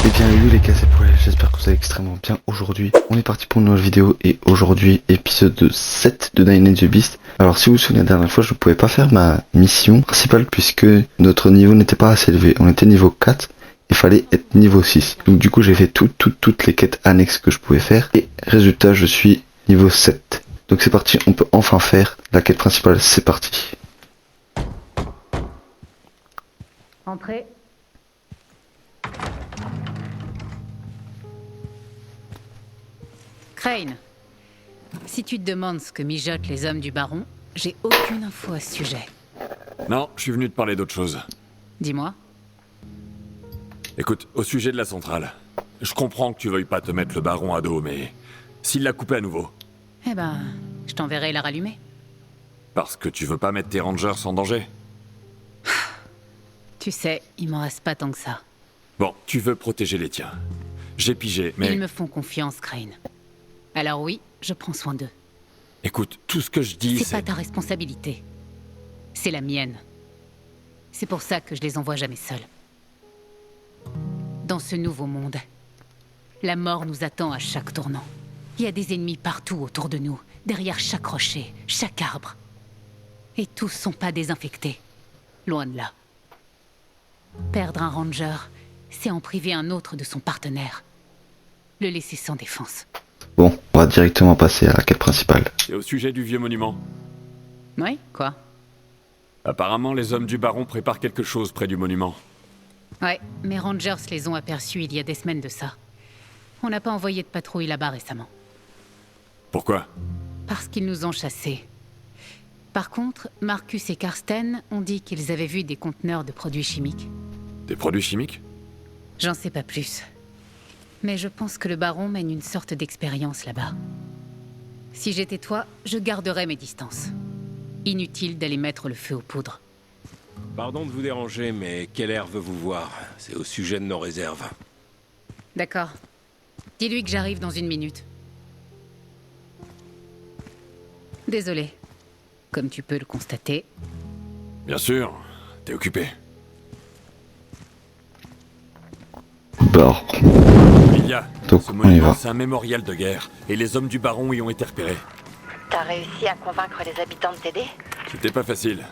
Eh bien oui les gars, c'est Poil, j'espère que vous allez extrêmement bien aujourd'hui. On est parti pour une nouvelle vidéo et aujourd'hui épisode 7 de Nine the Beast. Alors si vous vous souvenez la dernière fois, je ne pouvais pas faire ma mission principale puisque notre niveau n'était pas assez élevé. On était niveau 4, il fallait être niveau 6. Donc du coup j'ai fait toutes les quêtes annexes que je pouvais faire et résultat je suis niveau 7. Donc c'est parti, on peut enfin faire la quête principale, c'est parti. Entrez. Crane, si tu te demandes ce que mijotent les hommes du baron, j'ai aucune info à ce sujet. Non, je suis venu te parler d'autre chose. Dis-moi. Écoute, au sujet de la centrale, je comprends que tu veuilles pas te mettre le baron à dos, mais s'il l'a coupé à nouveau, Eh ben, je t'enverrai la rallumer. parce que tu veux pas mettre tes rangers en danger. Tu sais, il m'en reste pas tant que ça. Bon, tu veux protéger les tiens. J'ai pigé, mais... Ils me font confiance, Crane. Alors oui, je prends soin d'eux. Écoute, tout ce que je dis, C'est pas ta responsabilité. C'est la mienne. C'est pour ça que je les envoie jamais seuls. Dans ce nouveau monde, la mort nous attend à chaque tournant. Il y a des ennemis partout autour de nous, derrière chaque rocher, chaque arbre. Et tous sont pas désinfectés. Loin de là. Perdre un ranger, c'est en priver un autre de son partenaire. Le laisser sans défense. Bon, on va directement passer à la quête principale. c'est au sujet du vieux monument. Oui, quoi? Apparemment, les hommes du baron préparent quelque chose près du monument. Ouais, mes rangers les ont aperçus il y a des semaines de ça. On n'a pas envoyé de patrouille là-bas récemment. Pourquoi? Parce qu'ils nous ont chassés. Par contre, Marcus et Karsten ont dit qu'ils avaient vu des conteneurs de produits chimiques. Des produits chimiques? J'en sais pas plus. Mais je pense que le baron mène une sorte d'expérience là-bas. Si j'étais toi, je garderais mes distances. Inutile d'aller mettre le feu aux poudres. Pardon de vous déranger, mais Keller veut vous voir. C'est au sujet de nos réserves. D'accord. Dis-lui que j'arrive dans 1 minute. Désolé. Comme tu peux le constater, Bien sûr, t'es occupé. Bon, Il y a. Donc, Ce on y monument, va. c'est un mémorial de guerre, et les hommes du baron y ont été repérés. T'as réussi à convaincre les habitants de t'aider? C'était pas facile.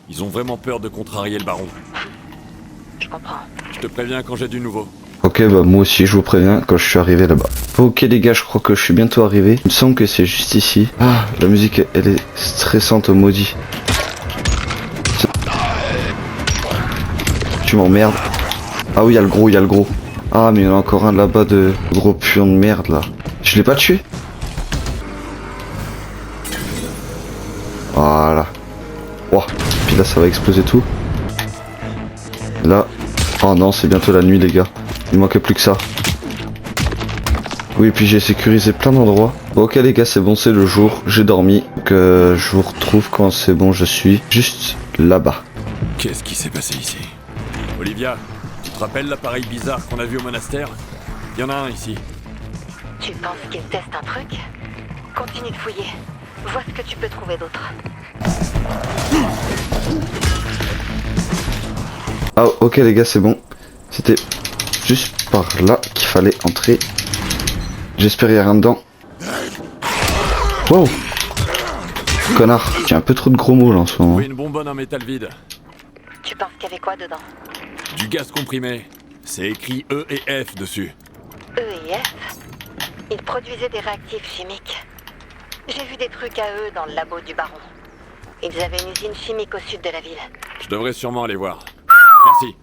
Ils ont vraiment peur de contrarier le baron. Je comprends. Je te préviens quand j'ai du nouveau. ok bah moi aussi je vous préviens quand je suis arrivé là-bas. Ok les gars, je crois que je suis bientôt arrivé. Il me semble que c'est juste ici. Ah, la musique elle est stressante au maudit. Tu m'emmerdes. Ah oui, il y a le gros. Ah mais il y en a encore un là-bas de gros puant de merde là. Je l'ai pas tué. Voilà. Oh, puis là ça va exploser tout. Là. Oh non, c'est bientôt la nuit les gars. Il manquait plus que ça. Oui, puis j'ai sécurisé plein d'endroits. Bon, ok les gars, c'est bon, c'est le jour. J'ai dormi. Que je vous retrouve quand c'est bon, je suis juste là-bas. Qu'est-ce qui s'est passé ici? Olivia, tu te rappelles l'appareil bizarre qu'on a vu au monastère? Il y en a un ici. Tu penses qu'ils testent un truc? Continue de fouiller. Vois ce que tu peux trouver d'autre. Ah, ok les gars, c'est bon. C'était juste par là qu'il fallait entrer. J'espère qu'il y a rien dedans. Wow. Connard, j'ai un peu trop de gros mots là en ce moment. Oui, une bonbonne en métal vide. Tu penses qu'il y avait quoi dedans? Du gaz comprimé. C'est écrit E et F dessus. E et F? Ils produisaient des réactifs chimiques. J'ai vu des trucs à eux dans le labo du baron. Ils avaient une usine chimique au sud de la ville. Je devrais sûrement aller voir. Merci.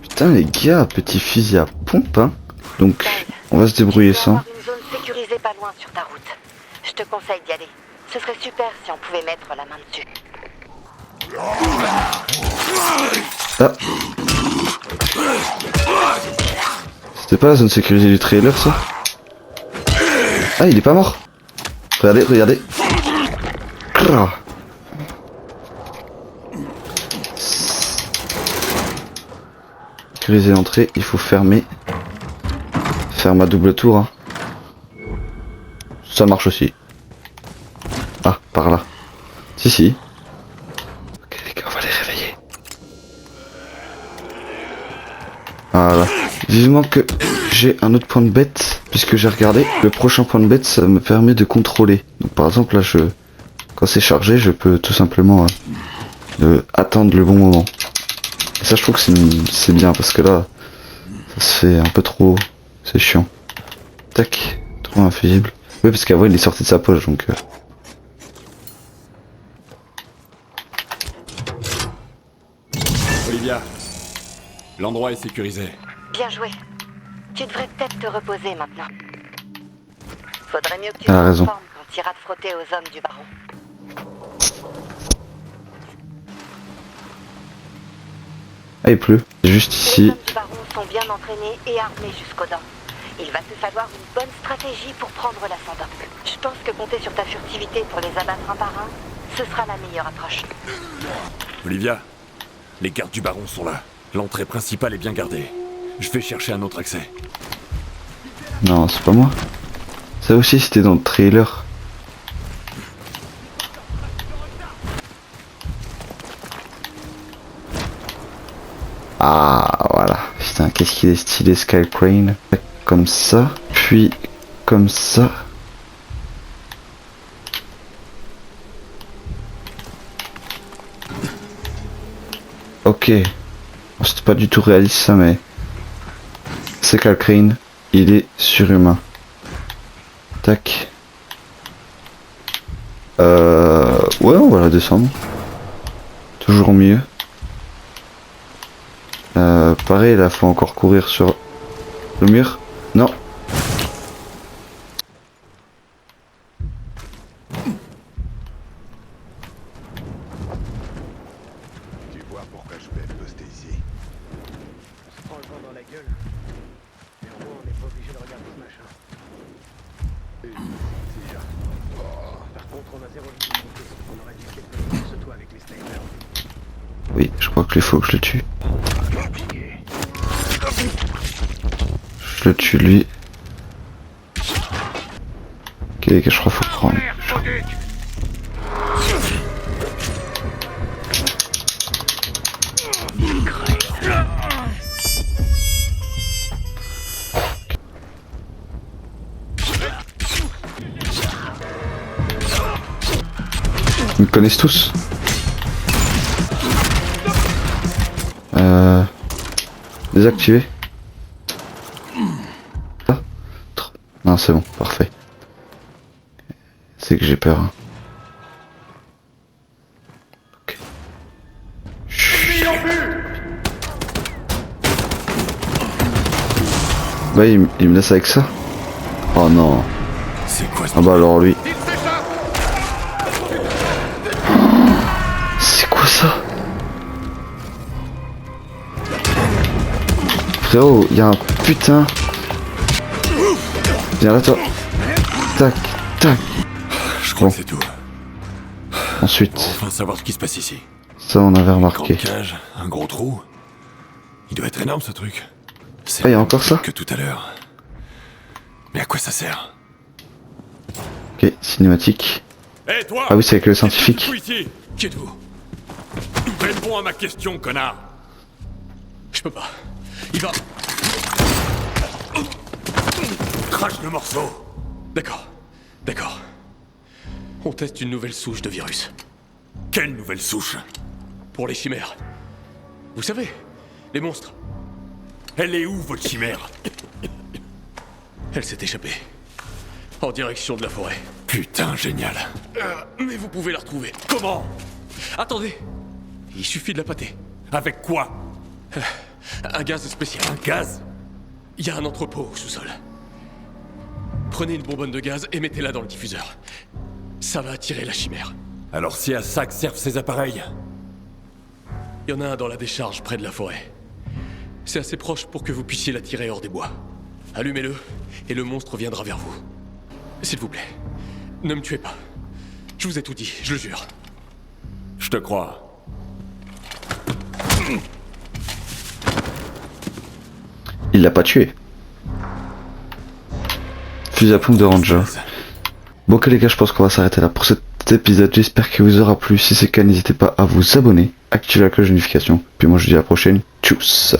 Putain les gars, petit fusil à pompe hein. Donc on va se débrouiller Tu dois sans. avoir une zone sécurisée pas loin sur ta route. Je te conseille d'y aller. Ce serait super si on pouvait mettre la main dessus. Ah. C'était pas la zone sécurisée du trailer ça? Ah, il est pas mort. Regardez, regardez. Ah. Sécuriser l'entrée, il faut fermer. Faire ma double tour. Hein. Ça marche aussi. Ah, par là. Si, si. Ok les gars, on va les réveiller. Voilà. Vivement que j'ai un autre point de bête, puisque j'ai regardé. Le prochain point de bête, ça me permet de contrôler. Donc par exemple là, quand c'est chargé, je peux tout simplement attendre le bon moment. Et ça, je trouve que c'est bien, parce que là, ça se fait un peu trop... C'est chiant. Tac, trouver un fusible. Oui, parce qu'avant il est sorti de sa poche, donc... Olivia, l'endroit est sécurisé. Bien joué. Tu devrais peut-être te reposer maintenant. Faudrait mieux que tu Elle a te raison. reformes quand tu iras te frotter aux hommes du baron. Ah, il pleut. Juste Les ici. hommes du baron sont bien entraînés et armés jusqu'aux dents. Il va te falloir une bonne stratégie pour prendre l'ascendant. Je pense que compter sur ta furtivité pour les abattre un par un, ce sera la meilleure approche. Olivia, les gardes du baron sont là. L'entrée principale est bien gardée. Je vais chercher un autre accès. Non, c'est pas moi. Ça aussi, c'était dans le trailer. Ah, voilà. Putain, qu'est-ce qu'il est stylé, Sky Crane. Comme ça, puis comme ça. Ok. C'était pas du tout réaliste ça, mais... Sky Crane, il est surhumain. Tac. Ouais, on va la descendre. Toujours mieux. Pareil, là, faut encore courir sur le mur. Non. Tu vois pourquoi je voulais te poster ici. On se prend le vent dans la gueule. Mais au moins, on n'est pas obligé de regarder ce machin. Déjà. Par contre, on a zéro visibilité. On aurait dû quelques ce toit avec les snipers. Oui, je crois qu'il faut que je le tue. Je le tue lui. Ok, les gars, je crois qu'il faut prendre. Ils me connaissent tous. Désactiver. Ah. Non, c'est bon, parfait. C'est que j'ai peur. Hein. Ok. Chut. Bah, il me laisse avec ça. Oh non. C'est quoi ce... Ah bah alors lui. C'est quoi ça? Frérot, il y a un putain. Viens là toi. Tac, tac. Je crois Bon. que c'est tout. Ensuite, Enfin savoir ce qui se passe ici. ça on avait Grande remarqué. cage, un gros trou. Il doit être énorme ce truc. C'est Ah, il y a encore ça? que tout à l'heure. Mais à quoi ça sert? Ok, cinématique. Hé toi! Ah oui, c'est avec le Qu'est-ce que tu scientifique. fous ici? Qui êtes-vous? Réponds à ma question, connard! Je peux pas. Il va... Crache le morceau! D'accord. D'accord. On teste une nouvelle souche de virus. Quelle nouvelle souche? Pour les chimères. Vous savez, les monstres. Elle est où, votre chimère? Elle s'est échappée. En direction de la forêt. Putain, génial. Mais vous pouvez la retrouver. Comment? Attendez. Il suffit de la pâter. Avec quoi? Un gaz spécial. Un gaz? Il y a un entrepôt au sous-sol. Prenez une bonbonne de gaz et mettez-la dans le diffuseur. Ça va attirer la chimère. Alors c'est à ça que servent ces appareils? Il y en a un dans la décharge près de la forêt. C'est assez proche pour que vous puissiez la tirer hors des bois. Allumez-le et le monstre viendra vers vous. S'il vous plaît, ne me tuez pas. Je vous ai tout dit, je le jure. Je te crois. Il l'a pas tué. Fusil à pompe de Ranger. Bon ok les gars, je pense qu'on va s'arrêter là pour cet épisode. J'espère qu'il vous aura plu. Si c'est le cas, n'hésitez pas à vous abonner, activer la cloche de notification. Puis moi je vous dis à la prochaine. Tchuss.